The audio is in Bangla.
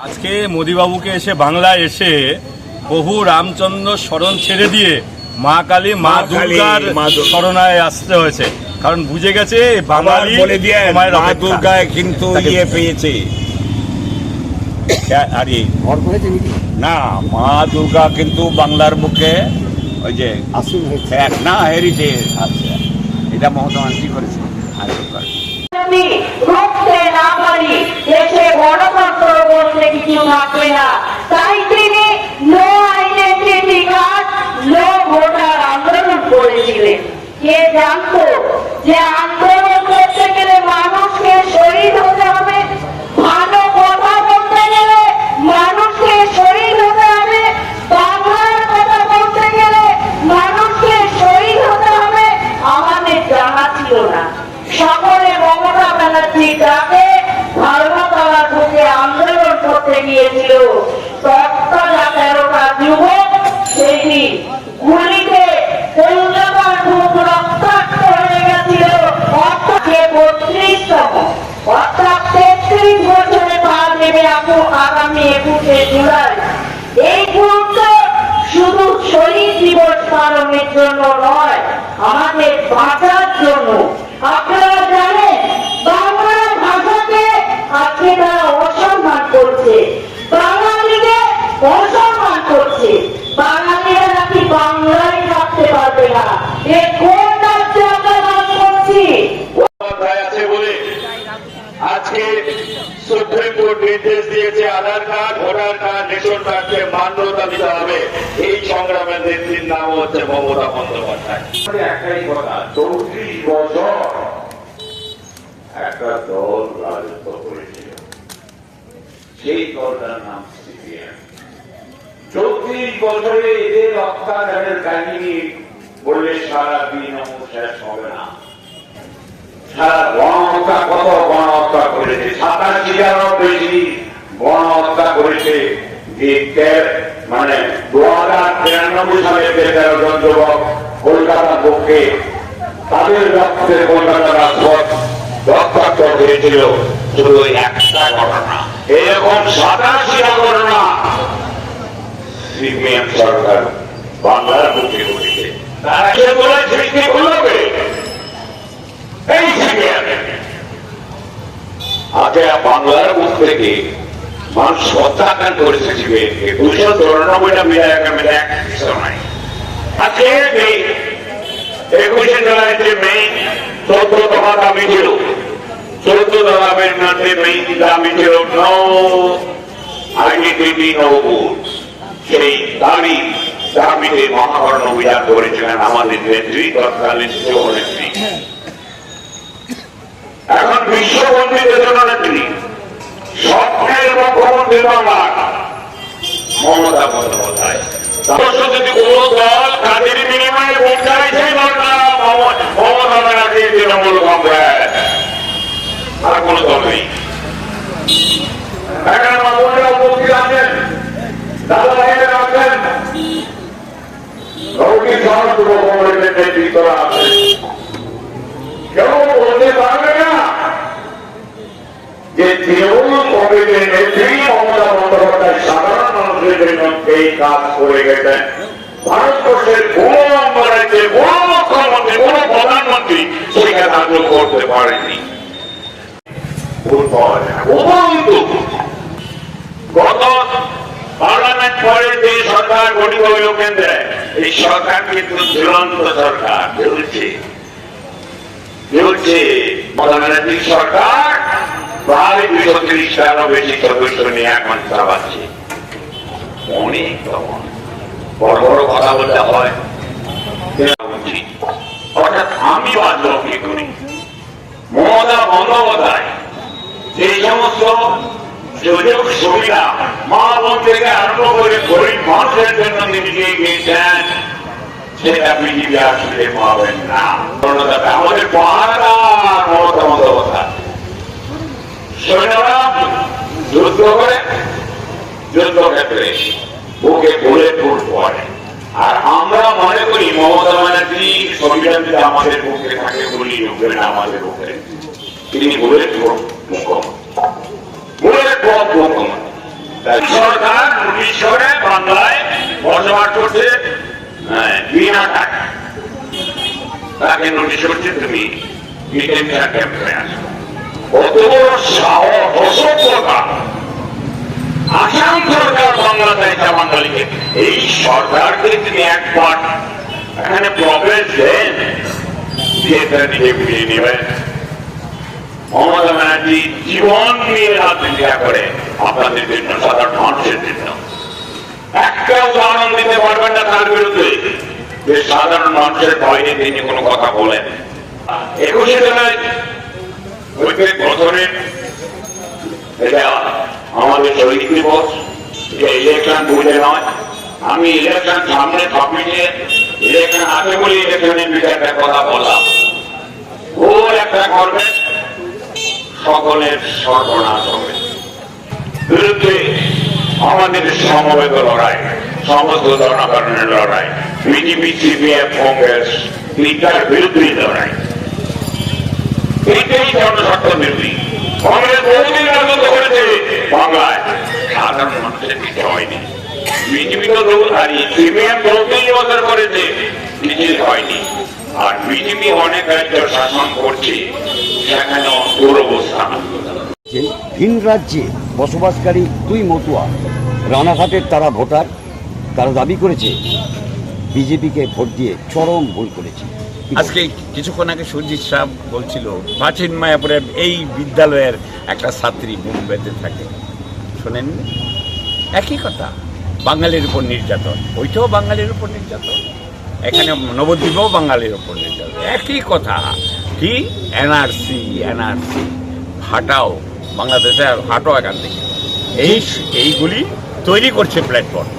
আজকে মোদিবাবুকে এসে বাংলায় এসে বহু রামচন্দ্র স্মরণ ছেড়ে দিয়ে মা কালী মা দুর্গার স্মরণায় আসতে হয়েছে, কারণ বুঝে গেছে বাঙালি বলে দিয়ে মা দুর্গায় কিন্তু ইয়ে পেয়েছে। আরে না, মা দুর্গা কিন্তু বাংলার বুকে ওই যে না হেরিতে আছে, এটা মহত্মা গান্ধী করেছে। রুখতে না পারি দেশে গণতন্ত্র বলতে কিছু থাকবে না, তাই তিনি no identity card no voter আন্দোলন করেছিলেন। কে জানতো যে আন্দোলন করতে গেলে মানুষকে শহীদ হতে হবে, ভালো কথা বলতে গেলে মানুষকে শহীদ হতে হবে, বাংলার কথা বলতে গেলে মানুষকে শহীদ হতে হবে। আমাদের জানা ছিল না। সকলে মমতা ব্যানার্জির ডাকে ধর্মতলা ঢুকে আন্দোলন করতে গিয়েছিল। 13টা যুবক সেই গুলিতে কলকাতার বুক রক্তাক্ত হয়ে গেছিল। অর্থাৎ 32তম, অর্থাৎ 33 বছরে পা দেবে আগামী 21শে জুলাই। এই গুরুত্ব শুধু শহীদ দিবস পালনের জন্য নয়, আমাদের বাঁচার জন্য। আপনারা জানেন বাংলা ভাষাকে আজকে তারা অসম্মান করছে, বাঙালিকে অসম্মান করছে। বাঙালিরা নাকি বাংলায় থাকতে পারবে না। এ কোন রাজ্যে আমরা বাস করছি? আছে বলে আজকে সুপ্রিম কোর্ট নির্দেশ দিয়েছে আধার কার্ড, ভোটার কার্ড, রেশন কার্ডকে মান্যতা দিতে হবে। এই সংগ্রামের নেত্রীর নাম হচ্ছে মমতা বন্দ্যোপাধ্যায়। একটাই কথা, 34 বছর একটা দল রাজত্ব করেছিল, সেই দলটার নাম সিপিএম। 34 বছরে এদের অত্যাচারের কাহিনী বললে সারা দিন শেষ হবে না। সারা গণহত্যা, কত গণহত্যা করেছে, 87,000-এরও বেশি গণহত্যা করেছে। মানে 2093 সালে 13 জন যুবক কলকাতার পক্ষে তাদের রক্তে কলকাতার রাজপথ রক্তাক্ত হয়েছিল। শুধু একটা ঘটনা, এরকম 87টা ঘটনা সিপিএম সরকার বাংলার পক্ষে করেছে। তারা সেগুলো সৃষ্টি করবে এই সিপিএম। আগে বাংলার বুক থেকে মানুষ হত্যাকাণ্ড করেছে সিপিএমকে, 294টা মিলে এক নাই। আজকে 21শে জুলাইতে মেইন 14 দফা দাবি ছিল, 14 দফার মধ্যে মেইন দাবি ছিল নো আইডেন্টিটি নো ভোট। সেই দাবিতে মহাকরণ অভিযান করেছিলেন আমাদের নেত্রী, তৎকালীন নেত্রী, এখন বিশ্ববন্দিত জননেত্রী, স্বপ্নের মুখ্যমন্ত্রী বাংলার মমতা বন্দ্যোপাধ্যায়। যদি কোন দল কাজের বিনিময়ে ভোট চাইছে, মমতা ব্যানার্জি, তৃণমূল কংগ্রেস, আর কোন দল নেই। এখানে মামুনরা উপস্থিত আছেন, দাদা ভাইয়েরা আছেন, রৌটি সহ যুব কংগ্রেসের নেতৃত্বরা আছেন। কেউ বলতে পারবে না যে তৃণমূল কংগ্রেসের নেত্রী মমতা বন্দ্যোপাধ্যায় সাধারণ মানুষের জন্য এই কাজ করে গেছেন। ভারতবর্ষের কোন রাজ্যে কোন মুখ্যমন্ত্রী, কোন প্রধানমন্ত্রী সেই কাজ করতে পারেনি। গত পার্লামেন্ট পরে যে সরকার গঠিত হইল কেন্দ্রে, এই সরকার কিন্তু ঝুলন্ত সরকার চলছে। প্রধানমন্ত্রীর সরকার প্রায় 230টারও বেশি সদস্য নিয়ে এখন চালাচ্ছে। অনেক বড় বড় কথা বলতে হয়। অর্থাৎ আমি বাঁচলাম কি করি? মমতা বন্দ্যোপাধ্যায় যে সমস্ত সুযোগ সুবিধা মা বোন থেকে আরম্ভ করে গরিব মানুষের জন্য তিনি গিয়েছেন, সেটা বিজেপি আসলে পাবেন না। আমাদের পাহাড়া মমতা বন্দ্যোপাধ্যায় সৈন্যরা যুদ্ধ করে, যুদ্ধক্ষেত্রে বুকে বুলেট প্রুফ পড়ে, আর আমরা মনে করি মমতা ব্যানার্জি সংবিধান যদি আমাদের পক্ষে থাকে, গুলি ঢুকবেন আমাদের পক্ষে। তিনি বুলেট প্রুফ মুখ্যমন্ত্রী, বুলেট প্রুফ মুখ্যমন্ত্রী। সরকার নোটিশ করে বাংলায় বসবাস করছে বিনা টাকা, তাকে নোটিশ করছে তুমি ডিটেনশন ক্যাম্পে আসো। কত বড় সাহস, অসভ্যতা! আসাম সরকার বাংলাদেশ বাঙালিকে, এই সরকারকে তিনি একবার এখানে প্রবেশ দেন, দিয়ে তারা নিজে বুঝিয়ে নেবেন। মমতা ব্যানার্জি জীবন নিয়ে রাজনীতি করে আপনাদের জন্য, সাধারণ মানুষের জন্য। একটা উদাহরণ দিতে পারবেন না তার বিরুদ্ধে যে সাধারণ মানুষের ভয়ে তিনি কোনো কথা বলেন। 21শে জুলাই ঐক্যের গঠনের এটা আমাদের শহীদ দিবস, ইলেকশন বুঝে নয়। আমি ইলেকশন সামনে সবমিলিয়ে ইলেকশন আছে বলে ইলেকশনের বিষয়ে কথা বললাম। ভুল একটা করবে সকলের সর্বনাশ হবে। বিরুদ্ধে আমাদের সমবেত লড়াই, সমস্ত জনগণের লড়াই, বিজেপি, সিপিএম, কংগ্রেস তিনটার বিরুদ্ধে লড়াই। এইটাই জনস্বার্থ বিরোধী। কংগ্রেস বহুদিন রাজত্ব করেছে বাংলায়, সাধারণ মানুষের কিছু হয়নি। বিজেপি তো দৌড়ারি, সিপিএম ৩ বছর করেছে, কিছুই হয়নি। আর বিজেপি অনেক রাজ্য শাসন করছে, সেখানেও দুরবস্থা। ভিন রাজ্যে বসবাসকারী 2 মতুয়া রানাঘাটের তারা ভোটার, তারা দাবি করেছে বিজেপিকে ভোট দিয়ে চরম ভুল করেছে। আজকে কিছুক্ষণ আগে সুরজিৎ সাহেব বলছিল প্রাচীন মায়াপুরের এই বিদ্যালয়ের একটা ছাত্রী বুক বেঁধে থাকে, শোনেন? একই কথা, বাঙালির উপর নির্যাতন, ওইটাও বাঙালির উপর নির্যাতন, এখানে নবদ্বীপেও বাঙালির উপর নির্যাতন, একই কথা। কি এনআরসি, এনআরসি হাটাও, বাংলাদেশে হাটাও এখান থেকে, এইগুলি তৈরি করছে প্ল্যাটফর্ম।